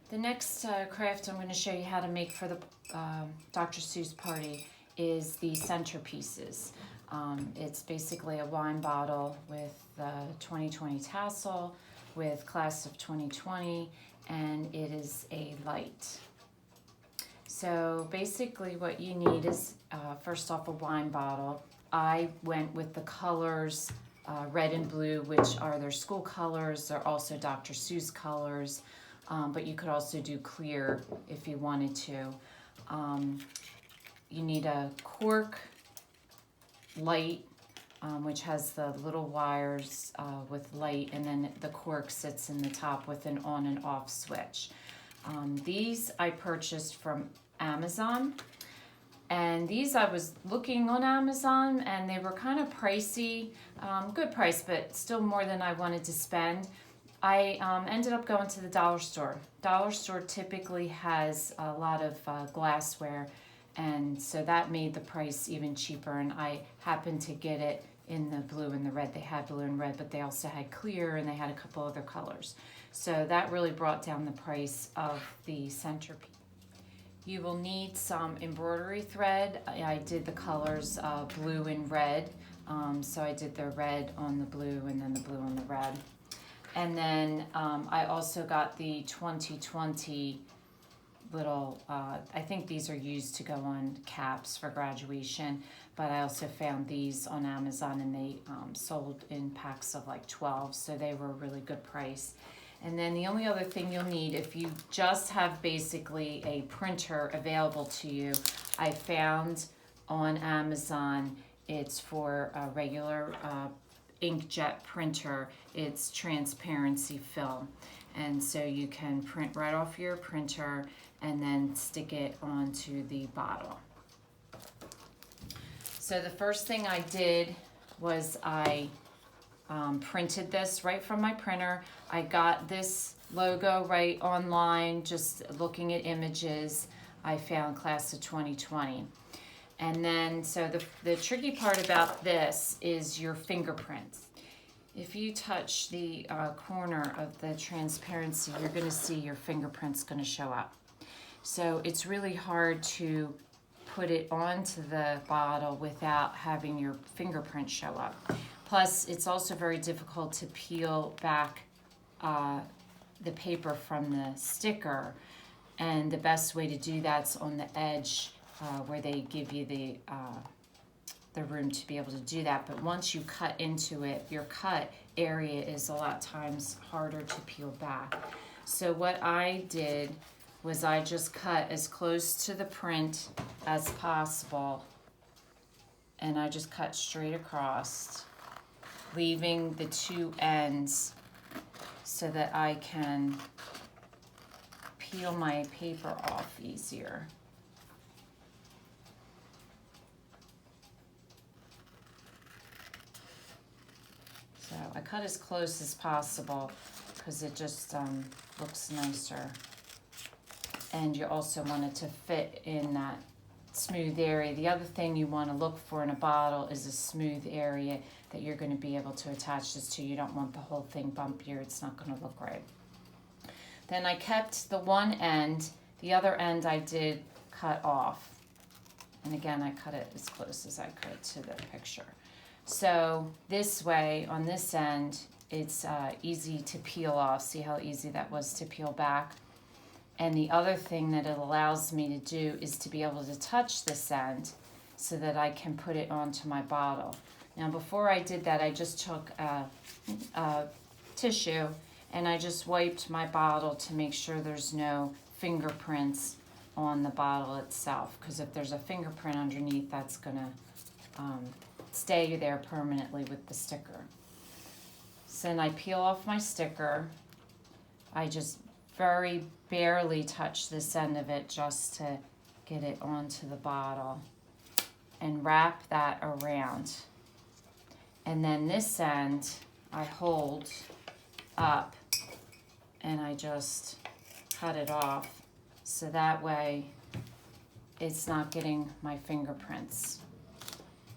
The next craft I'm going to show you how to make for the Dr. Seuss party is the centerpieces. It's basically a wine bottle with the 2020 tassel with class of 2020, and it is a light. So basically what you need is first off a wine bottle. I went with the colors red and blue, which are their school colors. They're also Dr. Seuss colors, but you could also do clear if you wanted to. You need a cork light, which has the little wires with light, and then the cork sits in the top with an on and off switch. These I purchased from Amazon, and these I was looking on Amazon and they were kind of pricey, good price, but still more than I wanted to spend. I ended up going to the dollar store. Dollar store typically has a lot of glassware, and so that made the price even cheaper, and I happened to get it in the blue and the red. They had blue and red, but they also had clear, and they had a couple other colors. So that really brought down the price of the centerpiece. You will need some embroidery thread. I did the colors blue and red, so I did the red on the blue and then the blue on the red. And then I also got the 2020 little, I think these are used to go on caps for graduation, but I also found these on Amazon, and they sold in packs of like 12, so they were a really good price. And then the only other thing you'll need, if you just have basically a printer available to you, I found on Amazon, it's for a regular inkjet printer. It's transparency film, and so you can print right off your printer and then stick it onto the bottle. So the first thing I did was I printed this right from my printer. I got this logo right online, just looking at images. I found class of 2020. And then, so the tricky part about this is your fingerprints. If you touch the corner of the transparency, you're gonna see your fingerprints gonna show up. So it's really hard to put it onto the bottle without having your fingerprint show up. Plus, it's also very difficult to peel back the paper from the sticker, and the best way to do that's on the edge where they give you the room to be able to do that. But once you cut into it, your cut area is a lot times harder to peel back. So what I did was I just cut as close to the print as possible, and I just cut straight across, leaving the two ends so that I can peel my paper off easier. So I cut as close as possible because it just looks nicer. And you also want it to fit in that smooth area. The other thing you want to look for in a bottle is a smooth area that you're going to be able to attach this to. You don't want the whole thing bumpier. It's not going to look right. Then I kept the one end. The other end I did cut off. And again, I cut it as close as I could to the picture. So this way, on this end, it's easy to peel off. See how easy that was to peel back? And the other thing that it allows me to do is to be able to touch this end so that I can put it onto my bottle. Now before I did that, I just took a tissue and I just wiped my bottle to make sure there's no fingerprints on the bottle itself, because if there's a fingerprint underneath, that's gonna stay there permanently with the sticker. So then I peel off my sticker. I just very barely touch this end of it just to get it onto the bottle, and wrap that around. And then this end I hold up and I just cut it off so that way it's not getting my fingerprints,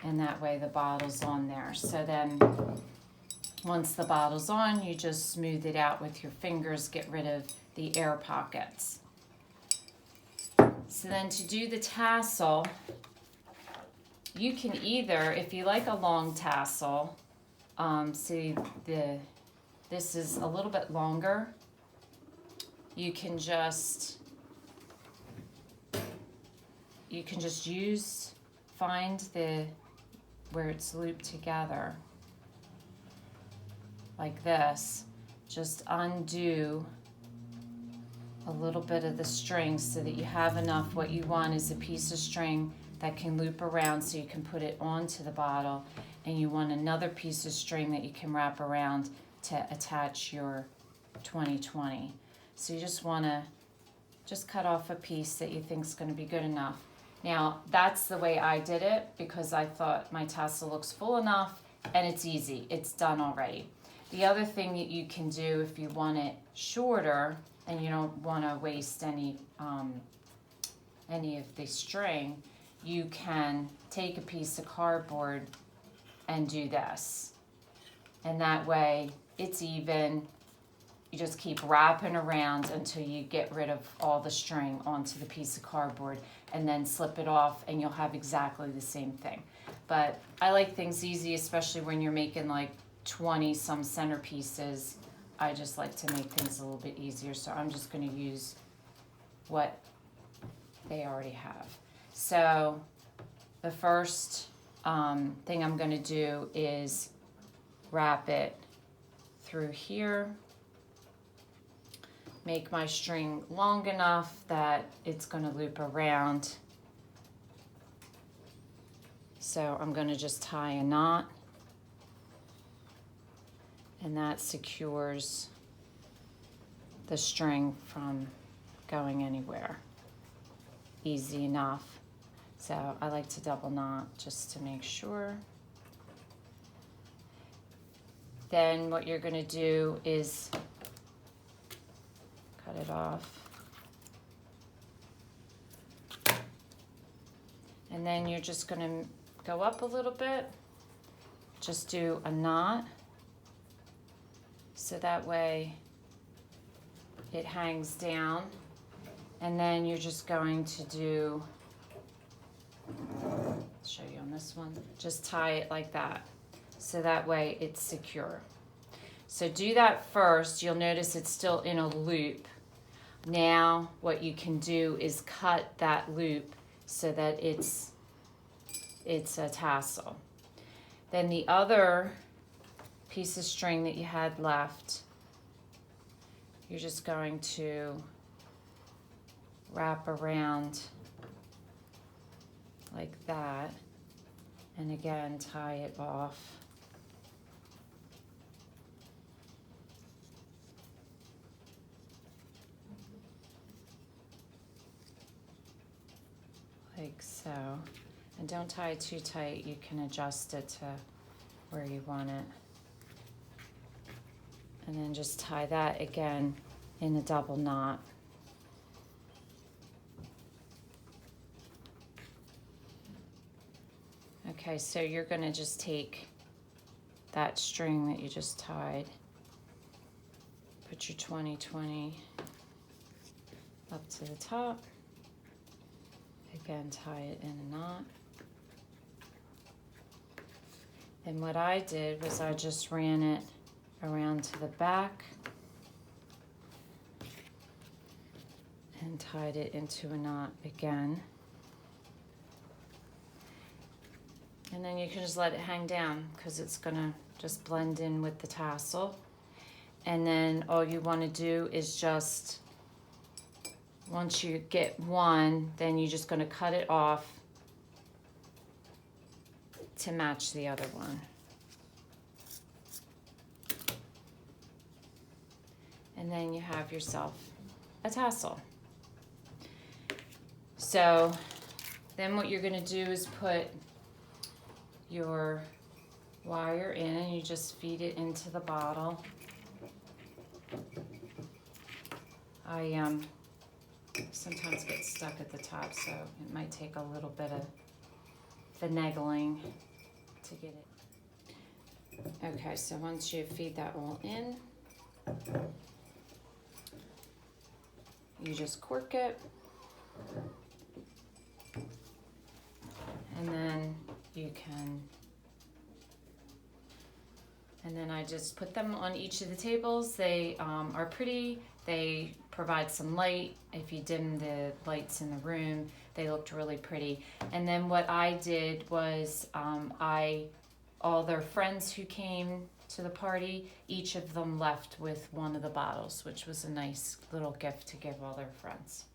and that way the bottle's on there. So then Once the bottle's on, you just smooth it out with your fingers, get rid of the air pockets. So then to do the tassel, you can either, if you like a long tassel, see this is a little bit longer, you can just find where it's looped together like this, just undo a little bit of the string so that you have enough. What you want is a piece of string that can loop around so you can put it onto the bottle, and you want another piece of string that you can wrap around to attach your 2020. So you just want to cut off a piece that you think is going to be good enough. Now that's the way I did it because I thought my tassel looks full enough and it's easy, it's done already. The other thing that you can do if you want it shorter and you don't want to waste any of the string, you can take a piece of cardboard and do this. And that way it's even. You just keep wrapping around until you get rid of all the string onto the piece of cardboard and then slip it off and you'll have exactly the same thing. But I like things easy, especially when you're making like 20 some centerpieces. I just like to make things a little bit easier, so I'm just going to use what they already have. So the first thing I'm going to do is wrap it through here. Make my string long enough that it's going to loop around. So I'm going to just tie a knot, and that secures the string from going anywhere. Easy enough. So I like to double knot just to make sure. Then what you're going to do is cut it off. And then you're just going to go up a little bit. Just do a knot. So that way it hangs down. And then you're just going to do, I'll show you on this one, just tie it like that. So that way it's secure. So do that first. You'll notice it's still in a loop. Now what you can do is cut that loop so that it's a tassel. Then the other piece of string that you had left, you're just going to wrap around like that, and again tie it off. Like so. And don't tie it too tight, you can adjust it to where you want it. And then just tie that again in a double knot. Okay, so you're going to just take that string that you just tied, put your 2020 up to the top, again tie it in a knot. And what I did was I just ran it around to the back and tied it into a knot again. And then you can just let it hang down because it's gonna just blend in with the tassel. And then all you want to do is just, once you get one, then you're just gonna cut it off to match the other one. And then you have yourself a tassel. So then what you're gonna do is put your wire in and you just feed it into the bottle. I sometimes get stuck at the top, so it might take a little bit of finagling to get it. Okay, so once you feed that all in, you just cork it. And then you can, and then I just put them on each of the tables. They are pretty. They provide some light. If you dim the lights in the room, they looked really pretty. And then what I did was all their friends who came to the party, each of them left with one of the bottles, which was a nice little gift to give all their friends.